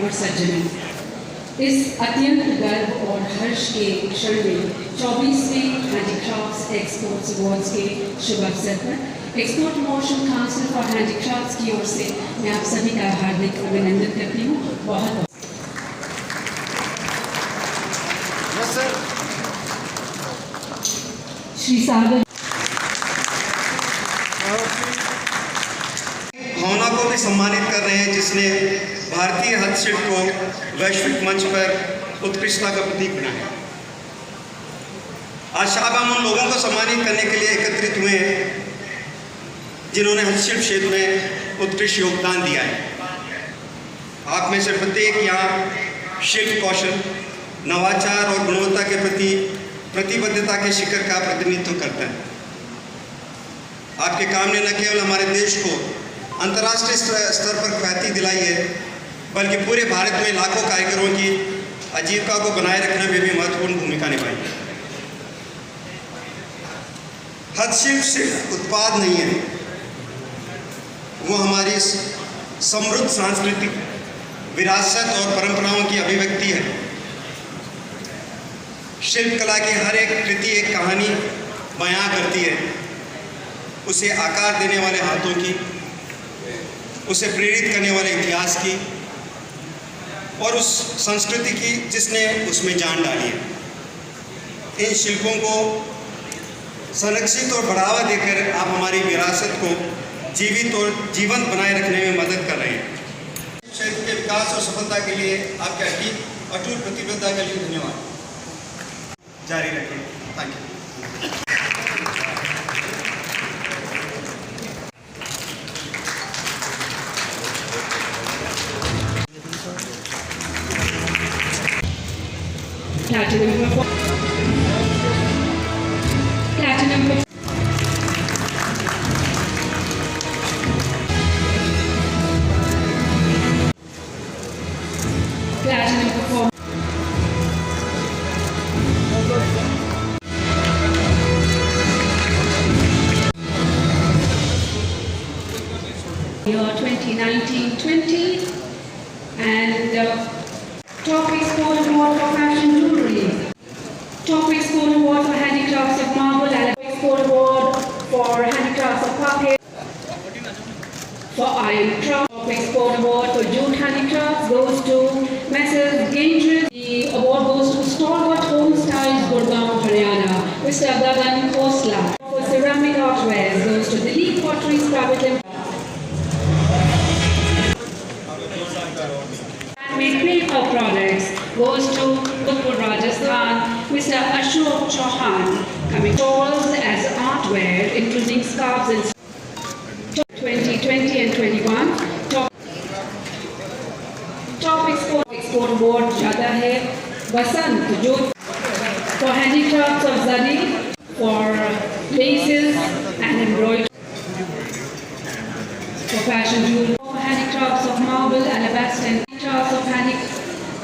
और सज्जनों, इस अत्यंत गर्व और हर्ष के क्षण में 24वें हैंडीक्राफ्ट्स एक्सपोर्ट्स अवार्ड्स के शुभ अवसर पर export promotion council for handicrafts की ओर से मैं आप सभी का हार्दिक अभिनंदन करती हूँ। बहुत श्री सागर भावना को भी सम्मानित कर रहे हैं, जिसने भारतीय हस्तशिल्प को वैश्विक मंच पर उत्कृष्टता का प्रतीक बनाया। आज साहब हम उन लोगों को सम्मानित करने के लिए एकत्रित हुए हैं जिन्होंने हस्तशिल्प क्षेत्र में उत्कृष्ट योगदान दिया है। आप में से प्रत्येक यहाँ शिल्प कौशल, नवाचार और गुणवत्ता के प्रति प्रतिबद्धता के शिखर का प्रतिनिधित्व करता है। आपके काम ने न केवल हमारे देश को अंतर्राष्ट्रीय स्तर पर ख्याति दिलाई है, बल्कि पूरे भारत में लाखों कारीगरों की आजीविका को बनाए रखने में भी महत्वपूर्ण भूमिका निभाई है। हस्तशिल्प सिर्फ उत्पाद नहीं है, वो हमारी समृद्ध सांस्कृतिक विरासत और परंपराओं की अभिव्यक्ति है। शिल्पकला की हर एक कृति एक कहानी बयां करती है, उसे आकार देने वाले हाथों की, उसे प्रेरित करने वाले इतिहास की और उस संस्कृति की जिसने उसमें जान डाली है। इन शिल्पों को संरक्षित और बढ़ावा देकर आप हमारी विरासत को जीवित और जीवंत बनाए रखने में मदद कर रहे हैं। क्षेत्र के विकास और सफलता के लिए आपके अटूट प्रतिबद्धता के लिए धन्यवाद। जारी रखें। Thank you. Platinum performance. Year 2019-20 and Top Export Award for Fashion Jewelry, Top Export Award for Handicrafts of Marble, Export Award for Handicrafts of Puppet, for Iron Craft. Top Export Award for Jute Handicrafts goes to Messrs. Gendris. The award goes to Stalwart Home Styles, Gurgaon, Haryana, Mr. Gagan Khosla. For Ceramic Artwares goes to Dilip Potteries Private Limited. Handmade paper products goes to Uttar Rajasthan, Mr. Ashok Chauhan. Coming tools as artware, including scarves and 2020 and 21. Top Export Award जाता है बसंत जो for handicrafts of zari, for laces and embroidery, for fashion jewelry, for handicrafts of marble, alabaster, and handicrafts of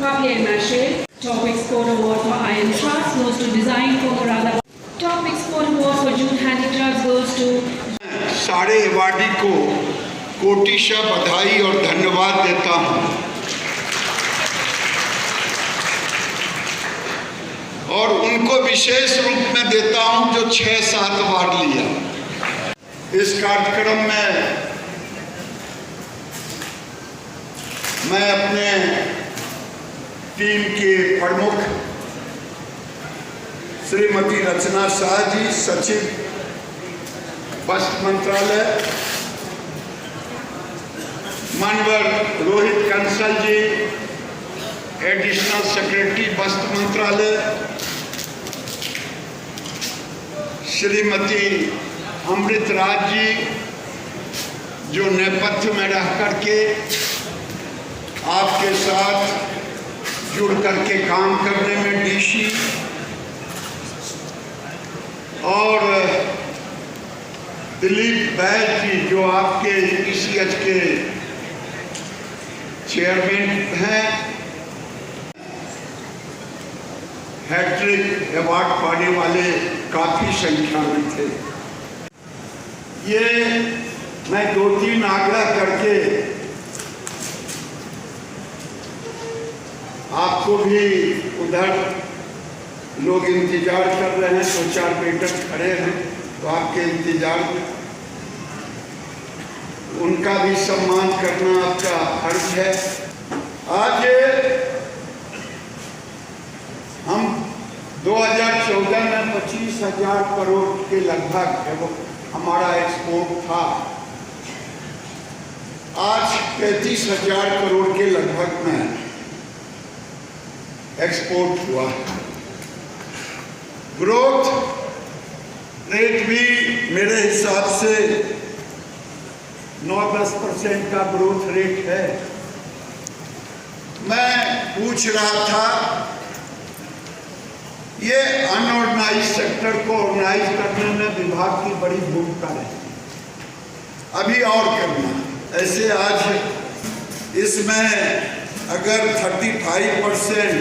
papier-mâché. Top Export Award for iron crafts goes to Design for Murada. Top Export Award for jute handicrafts goes to सारे awardee को कोटिशा बधाई और धन्यवाद देता हूँ और उनको विशेष रूप में देता हूँ जो 6-7 अवार्ड लिया। इस कार्यक्रम में मैं अपने टीम के प्रमुख श्रीमती रचना शाह जी, सचिव वस्त्र मंत्रालय, मानवर रोहित कंसल जी, एडिशनल सेक्रेटरी वस्त्र मंत्रालय, श्रीमती अमृत राज जी जो नेपथ्य में रह करके आपके साथ जुड़ करके काम करने में डीसी, और दिलीप बैज जी जो आपके ECH के चेयरमैन हैं, हैट्रिक अवार्ड पाने वाले काफी संख्या में थे। ये मैं 2-3 आग्रह करके आपको भी उधर लोग इंतजार कर रहे हैं, 2-4 वेटर खड़े हैं तो आपके इंतजार में, उनका भी सम्मान करना आपका फर्ज है। आज हम 2014 में 25,000 करोड़ के लगभग हमारा एक्सपोर्ट था, आज 35,000 करोड़ के लगभग में एक्सपोर्ट हुआ। ग्रोथ रेट भी मेरे हिसाब से 9-10% का ग्रोथ रेट है। मैं पूछ रहा था, ये अनऑर्गेनाइज सेक्टर को ऑर्गेनाइज करने में विभाग की बड़ी भूमिका रही, अभी और करना। ऐसे आज इसमें अगर 35%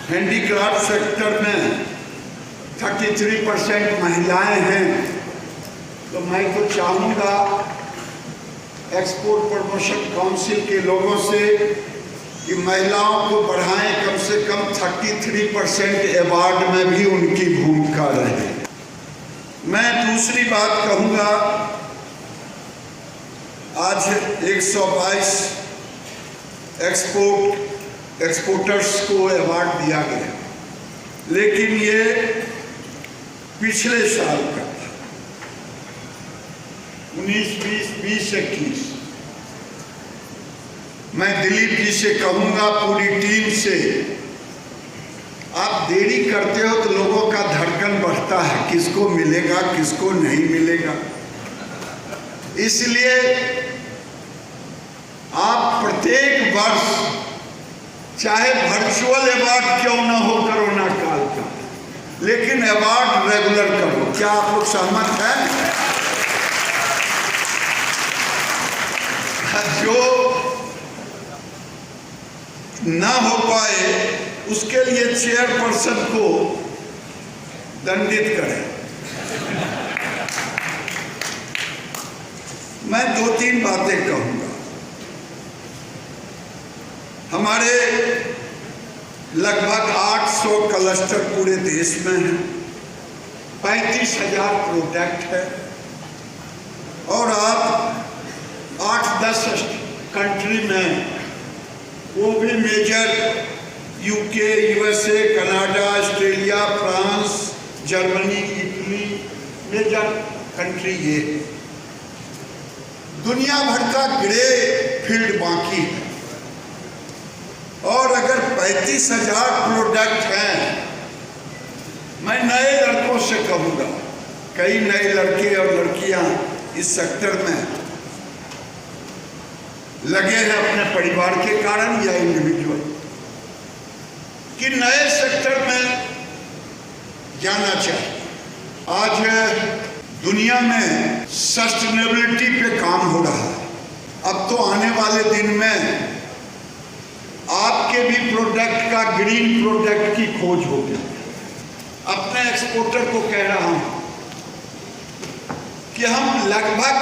हैंडीक्राफ्ट सेक्टर में 33% महिलाएं हैं, तो मैं तो चाहूँगा एक्सपोर्ट प्रमोशन काउंसिल के लोगों से कि महिलाओं को बढ़ाएं, कम से कम 33% अवार्ड में भी उनकी भूमिका रहे। मैं दूसरी बात कहूँगा, आज 122 एक्सपोर्टर्स को अवार्ड दिया गया, लेकिन ये पिछले साल का था, 19-20-21। मैं दिलीप जी से कहूँगा, पूरी टीम से, आप देरी करते हो तो लोगों का धड़कन बढ़ता है, किसको मिलेगा किसको नहीं मिलेगा। इसलिए आप प्रत्येक वर्ष, चाहे वर्चुअल अवार्ड क्यों ना हो कोरोना काल का, लेकिन अवार्ड रेगुलर करो। क्या आप लोग सहमत हैं? जो ना हो पाए उसके लिए चेयरपर्सन को दंडित करें। मैं 2-3 बातें कहूंगा। हमारे लगभग 800 क्लस्टर पूरे देश में हैं, 35,000 प्रोडक्ट है, और आप 8-10 कंट्री में, वो भी major UK, USA, Canada, Australia, France, Germany, Italy, major country ये। दुनिया भर का ग्रे फील्ड बाकी है, और अगर 35,000 प्रोडक्ट हैं, मैं नए लड़कों से कहूँगा, कई नए लड़के और लड़कियाँ इस सेक्टर में लगे हैं अपने परिवार के कारण या इंडिविजुअल, कि नए सेक्टर में जाना चाहिए। आज दुनिया में सस्टेनेबिलिटी पे काम हो रहा है। अब तो आने वाले दिन में आपके भी प्रोडक्ट का ग्रीन प्रोडक्ट की खोज होगी। अपने एक्सपोर्टर को कह रहा हूं कि हम लगभग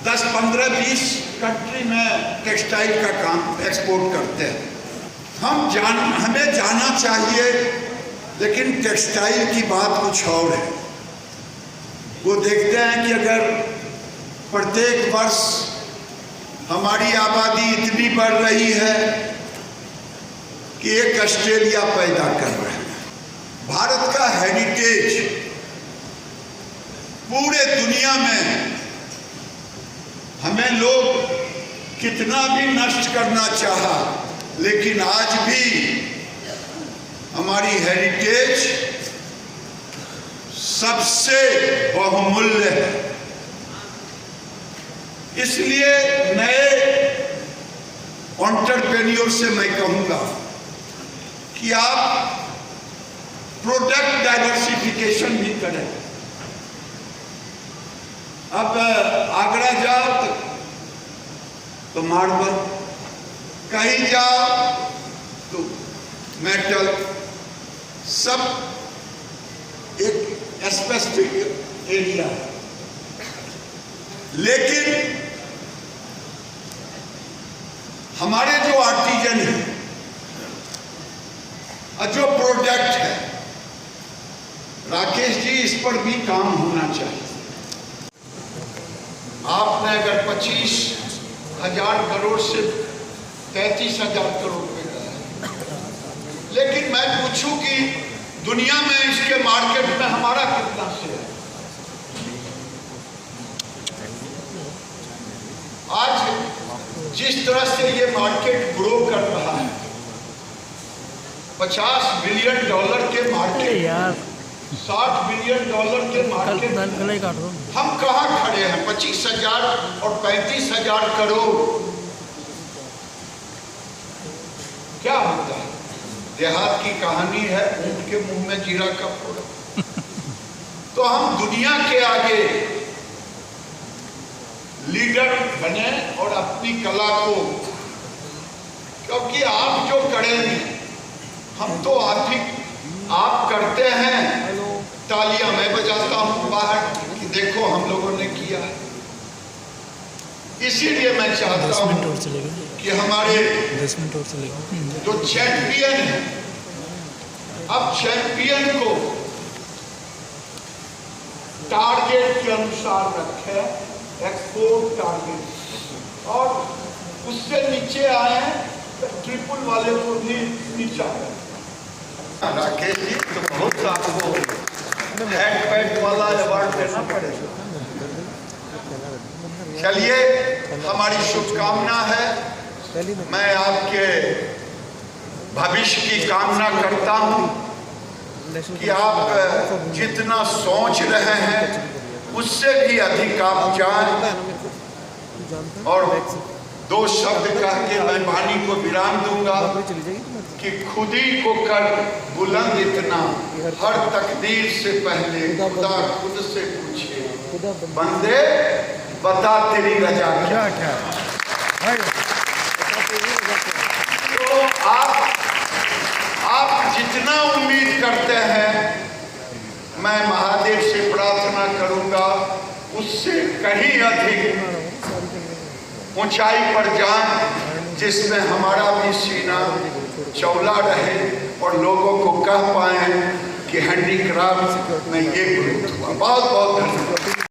10, 15, 20 कंट्री में टेक्सटाइल का काम एक्सपोर्ट करते हैं। हमें जाना चाहिए, लेकिन टेक्सटाइल की बात कुछ और है। वो देखते हैं कि अगर प्रत्येक वर्ष हमारी आबादी इतनी बढ़ रही है कि एक ऑस्ट्रेलिया पैदा कर रहे हैं। भारत का हेरिटेज पूरे दुनिया में, हमें लोग कितना भी नष्ट करना चाहा, लेकिन आज भी हमारी हेरिटेज सबसे बहुमूल्य है। इसलिए नए एंटरप्रेन्योर से मैं कहूंगा कि आप प्रोडक्ट डाइवर्सिफिकेशन भी करें। अब आगरा जाओ तो मार्बल, कहीं जाओ तो मेटल, सब एक स्पेसिफिक एरिया है। लेकिन हमारे जो आर्टिजन हैं जो प्रोडक्ट है, राकेश जी इस पर भी काम होना चाहिए। आपने अगर 25,000 करोड़ से 33,000 करोड़ रुपए का है, लेकिन मैं पूछूं कि दुनिया में इसके मार्केट में हमारा कितना शेयर है? आज जिस तरह से ये मार्केट ग्रो कर रहा है, $50 बिलियन के मार्केट, $60 बिलियन के मार्केट, हम कहाँ खड़े हैं? 25,000 और 35,000 करोड़। क्या होता है? देहात की कहानी है, ऊंट के मुंह में जीरा का फोड़ा। तो हम दुनिया के आगे लीडर बने और अपनी कला को, क्योंकि आप जो करेंगे हम तो आप करते हैं, तालियां मैं बजाता हूं बाहर कि देखो हम लोगों ने किया है। इसीलिए मैं चाहता हूं कि हमारे जो चैंपियन है, अब चैंपियन को टारगेट के अनुसार रखे, एक्सपोर्ट टारगेट, और उससे नीचे आए ट्रिपल वाले को भी नीचा है। राकेश जी तो बहुत सा आपको हैंड पैड वाला अवार्ड देना पड़ेगा। चलिए, हमारी शुभकामना है, मैं आपके भविष्य की कामना करता हूं कि आप जितना सोच रहे हैं उससे भी अधिक आप जाएं। और 2 शब्द कह के मैं वाणी को विराम दूंगा कि खुदी को कर बुलंद इतना, हर तकदीर से पहले खुदा खुद से पूछे, बंदे बता तेरी रजा क्या क्या। तो आप जितना उम्मीद करते हैं, मैं महादेव से प्रार्थना करूंगा उससे कहीं अधिक ऊंचाई पर जाएं, जिसमें हमारा भी सीना चौला रहे और लोगों को कह पाए कि हैंडीक्राफ्ट में ये ग्रोथ हुआ। बहुत बहुत धन्यवाद।